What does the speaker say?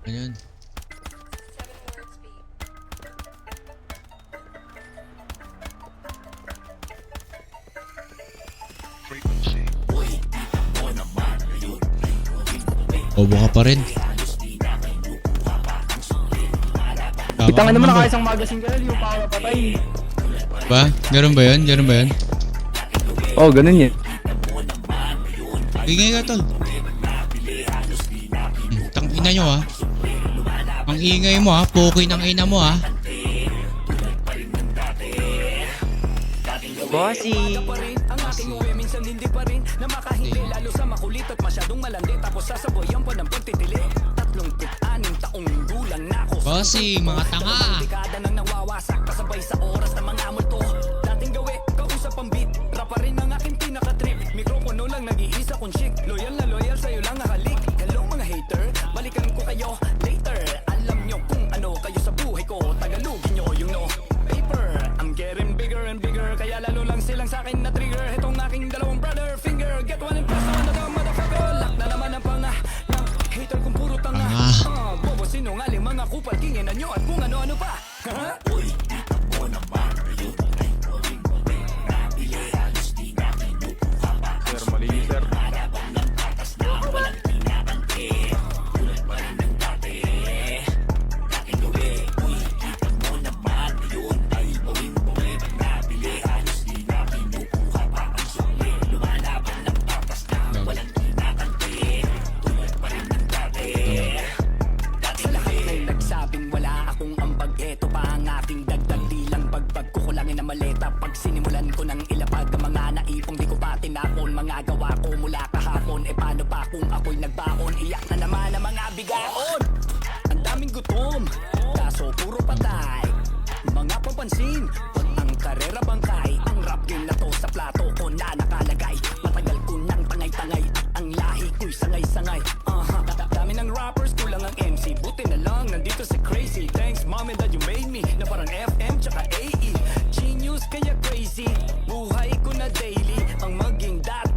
Ano yun? Bobo ka pa rin. Kita nga naman ba? naka isang magazine ka na, yung pa ako napatay. Ba? Ganun ba yun? Ganun ba yun? Oo, ganun yun. Ingay ka tol. Tangina nyo ha. Ang ingay mo ha. Poki ng ina mo ha. Bossy! Ang aking uwi minsan hindi pa rin na makahindi lalo sa makulit at masyadong malandi tapos sasaboyan pa ng pagtitili 36 taong gulang na ako. Bossy, mga tanga. Dekada nang nawawasak kasabay sa oras ng mga multo. Dating gawi, kausap ang beat, rap pa rin ang aking pinaka-trip. Mikropono lang nag-iisa kong chick, loyal na loyal sa'yo lang nakalik. Hello mga hater, balikan ko kayo later. Alam nyo kung ano kayo sa buhay ko, tagalogin nyo yung no paper. I'm getting bigger and bigger, kaya lalo lang silang sa'kin na trigger. Itong aking dalawang brother finger, get one impress on the motherfucker. Lock na naman ang panga ng hater kung puro tanga. Bobo sinungaling mga kupal, kinginan nyo at kung ano-ano pa. Uy, mo naman yun. Sir, mali sir. Sa lahat ng nagsabing wala akong ambag, eto pa ang aking dagdag. Di lang bagbag kukulangin na maleta. Pag sinimulan ko ng ilapag ang mga naipong di ko pa tinapon. Mga gawa ko mula kahapon, e paano pa kung ako'y nagbaon? Iyak na naman ang mga bigaon. Ang daming gutom, kaso puro patay. Mga papansin, pag ang karera bangkay. Ang rap game na to sa plato ko na nakalagay. Matagal ko nang tangay-tangay at ang lahi ko'y sangay-sangay. Dami ng rappers, kulang ang MC. Buti na lang, nandito si Crazy. Thanks mom and dad, you made me na parang FM tsaka AE. Genius kaya crazy, buhay ko na daily. Ang maging dati